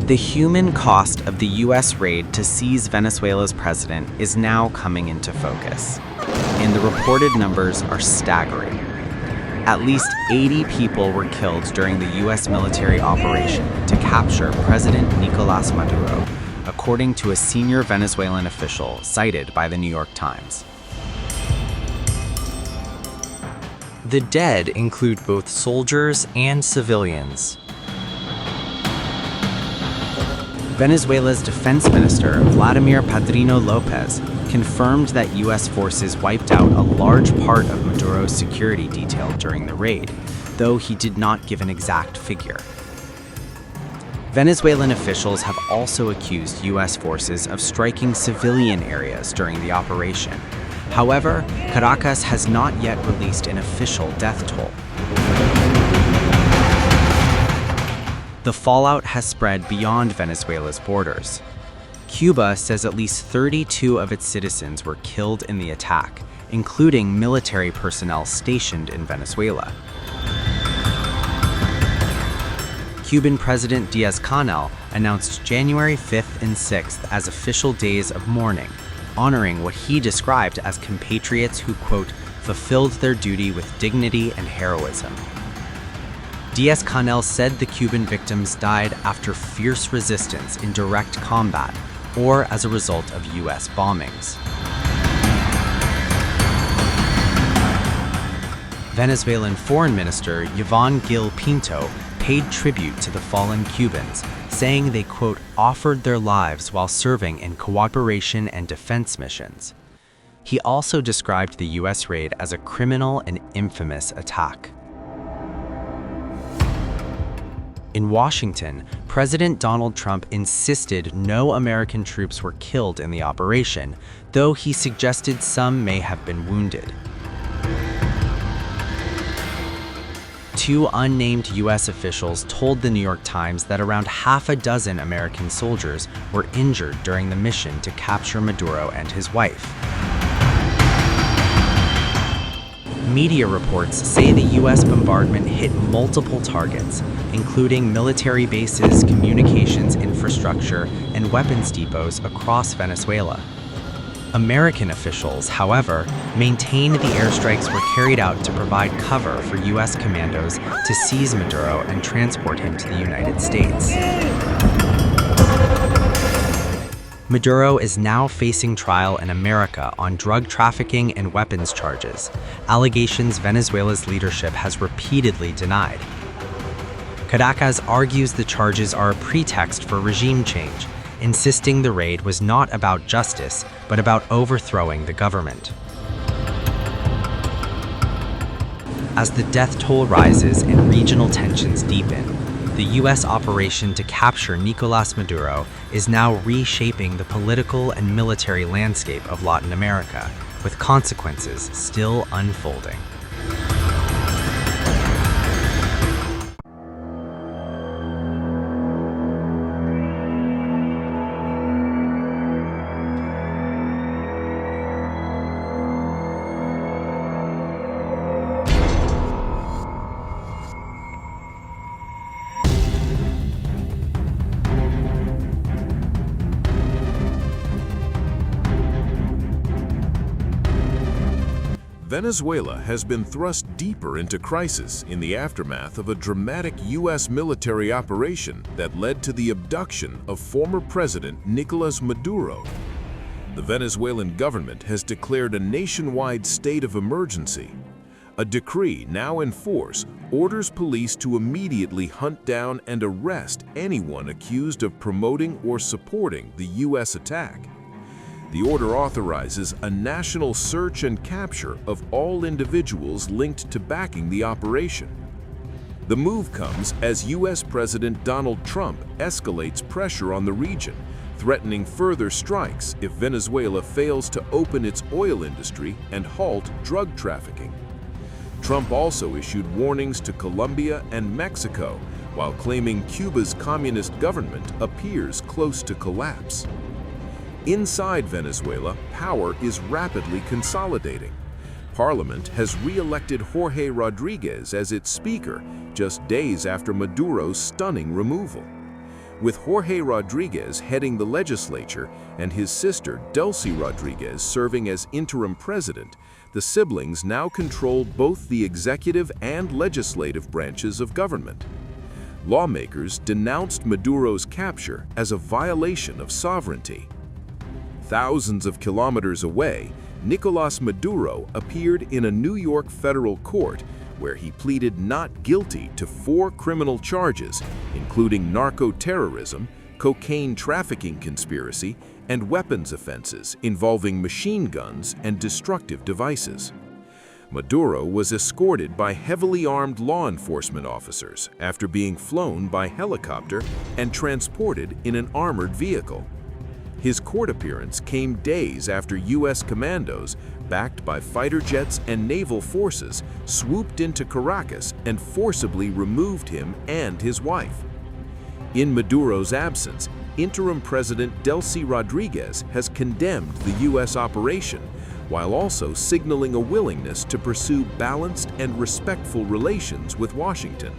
The human cost of the U.S. raid to seize Venezuela's president is now coming into focus, and the reported numbers are staggering. At least 80 people were killed during the U.S. military operation to capture President Nicolás Maduro, according to a senior Venezuelan official cited by the New York Times. The dead include both soldiers and civilians. Venezuela's defense minister, Vladimir Padrino Lopez, confirmed that U.S. forces wiped out a large part of Maduro's security detail during the raid, though he did not give an exact figure. Venezuelan officials have also accused U.S. forces of striking civilian areas during the operation. However, Caracas has not yet released an official death toll. The fallout has spread beyond Venezuela's borders. Cuba says at least 32 of its citizens were killed in the attack, including military personnel stationed in Venezuela. Cuban President Diaz-Canel announced January 5th and 6th as official days of mourning, honoring what he described as compatriots who, quote, fulfilled their duty with dignity and heroism. Diaz-Canel said the Cuban victims died after fierce resistance in direct combat or as a result of U.S. bombings. Venezuelan Foreign Minister Yvonne Gil Pinto paid tribute to the fallen Cubans, saying they, quote, offered their lives while serving in cooperation and defense missions. He also described the U.S. raid as a criminal and infamous attack. In Washington, President Donald Trump insisted no American troops were killed in the operation, though he suggested some may have been wounded. Two unnamed U.S. officials told the New York Times that around half a dozen American soldiers were injured during the mission to capture Maduro and his wife. Media reports say the U.S. bombardment hit multiple targets, including military bases, communications infrastructure, and weapons depots across Venezuela. American officials, however, maintain the airstrikes were carried out to provide cover for U.S. commandos to seize Maduro and transport him to the United States. Maduro is now facing trial in America on drug trafficking and weapons charges, allegations Venezuela's leadership has repeatedly denied. Caracas argues the charges are a pretext for regime change, insisting the raid was not about justice, but about overthrowing the government. As the death toll rises and regional tensions deepen, the U.S. operation to capture Nicolás Maduro is now reshaping the political and military landscape of Latin America, with consequences still unfolding. Venezuela has been thrust deeper into crisis in the aftermath of a dramatic U.S. military operation that led to the abduction of former President Nicolás Maduro. The Venezuelan government has declared a nationwide state of emergency. A decree now in force orders police to immediately hunt down and arrest anyone accused of promoting or supporting the U.S. attack. The order authorizes a national search and capture of all individuals linked to backing the operation. The move comes as U.S. President Donald Trump escalates pressure on the region, threatening further strikes if Venezuela fails to open its oil industry and halt drug trafficking. Trump also issued warnings to Colombia and Mexico, while claiming Cuba's communist government appears close to collapse. Inside Venezuela, power is rapidly consolidating. Parliament has re-elected Jorge Rodriguez as its speaker just days after Maduro's stunning removal. With Jorge Rodriguez heading the legislature and his sister Delcy Rodriguez serving as interim president, the siblings now controlled both the executive and legislative branches of government. Lawmakers denounced Maduro's capture as a violation of sovereignty. Thousands of kilometers away, Nicolás Maduro appeared in a New York federal court where he pleaded not guilty to 4 criminal charges, including narco-terrorism, cocaine trafficking conspiracy, and weapons offenses involving machine guns and destructive devices. Maduro was escorted by heavily armed law enforcement officers after being flown by helicopter and transported in an armored vehicle. His court appearance came days after U.S. commandos, backed by fighter jets and naval forces, swooped into Caracas and forcibly removed him and his wife. In Maduro's absence, interim President Delcy Rodriguez has condemned the U.S. operation, while also signaling a willingness to pursue balanced and respectful relations with Washington.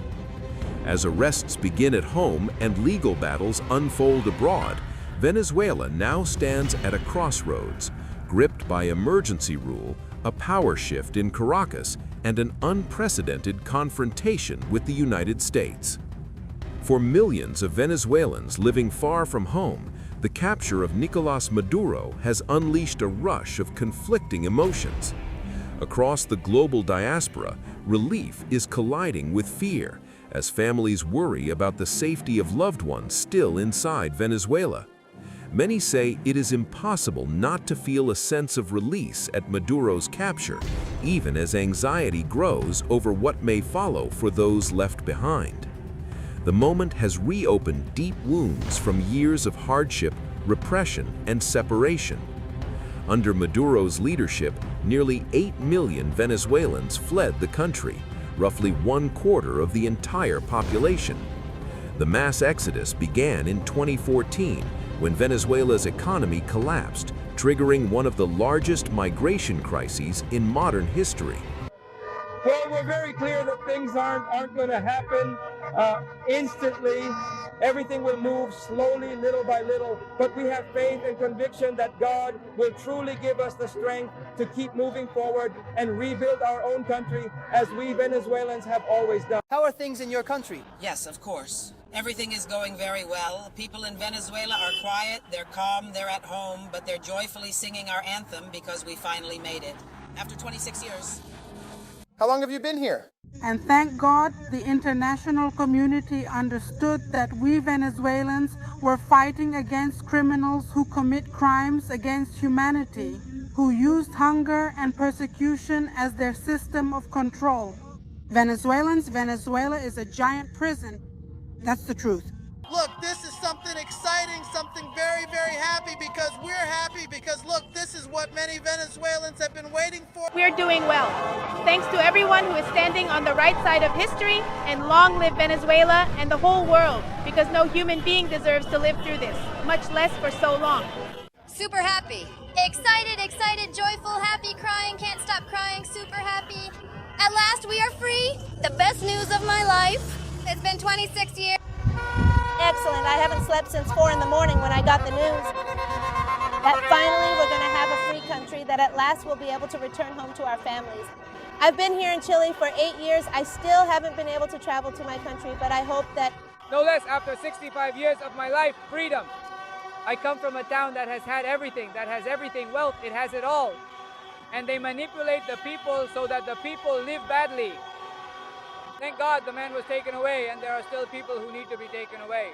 As arrests begin at home and legal battles unfold abroad, Venezuela now stands at a crossroads, gripped by emergency rule, a power shift in Caracas, and an unprecedented confrontation with the United States. For millions of Venezuelans living far from home, the capture of Nicolás Maduro has unleashed a rush of conflicting emotions. Across the global diaspora, relief is colliding with fear as families worry about the safety of loved ones still inside Venezuela. Many say it is impossible not to feel a sense of release at Maduro's capture, even as anxiety grows over what may follow for those left behind. The moment has reopened deep wounds from years of hardship, repression, and separation. Under Maduro's leadership, nearly 8 million Venezuelans fled the country, roughly 1/4 of the entire population. The mass exodus began in 2014, when Venezuela's economy collapsed, triggering one of the largest migration crises in modern history. Well, we're very clear that things aren't going to happen instantly. Everything will move slowly, little by little, but we have faith and conviction that God will truly give us the strength to keep moving forward and rebuild our own country as we Venezuelans have always done. How are things in your country? Yes, of course. Everything is going very well. People in Venezuela are quiet, they're calm, they're at home, but they're joyfully singing our anthem because we finally made it. After 26 years. How long have you been here? And thank God the international community understood that we Venezuelans were fighting against criminals who commit crimes against humanity, who used hunger and persecution as their system of control. Venezuela is a giant prison. That's the truth. Look, this is something exciting, something very, very happy because we're happy because look, this is what many Venezuelans have been waiting for. We're doing well. Thanks to everyone who is standing on the right side of history, and long live Venezuela and the whole world, because no human being deserves to live through this, much less for so long. Super happy. Excited, joyful, happy, crying, can't stop crying, super happy. At last we are free. The best news of my life. It's been 26 years. Excellent. I haven't slept since 4 in the morning when I got the news that finally we're going to have a free country, that at last we'll be able to return home to our families. I've been here in Chile for 8 years. I still haven't been able to travel to my country, but I hope that... No less, after 65 years of my life, freedom. I come from a town that has had everything, wealth, it has it all. And they manipulate the people so that the people live badly. Thank God the man was taken away, and there are still people who need to be taken away.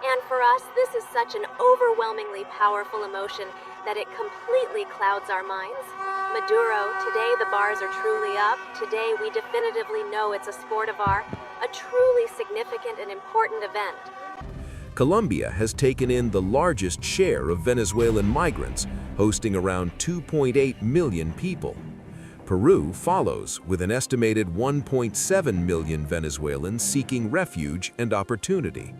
And for us, this is such an overwhelmingly powerful emotion that it completely clouds our minds. Maduro, today the bars are truly up. Today we definitively know it's a sport of art, a truly significant and important event. Colombia has taken in the largest share of Venezuelan migrants, hosting around 2.8 million people. Peru follows with an estimated 1.7 million Venezuelans seeking refuge and opportunity.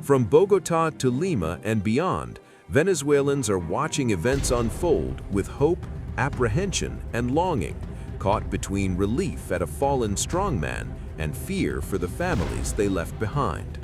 From Bogota to Lima and beyond, Venezuelans are watching events unfold with hope, apprehension, and longing, caught between relief at a fallen strongman and fear for the families they left behind.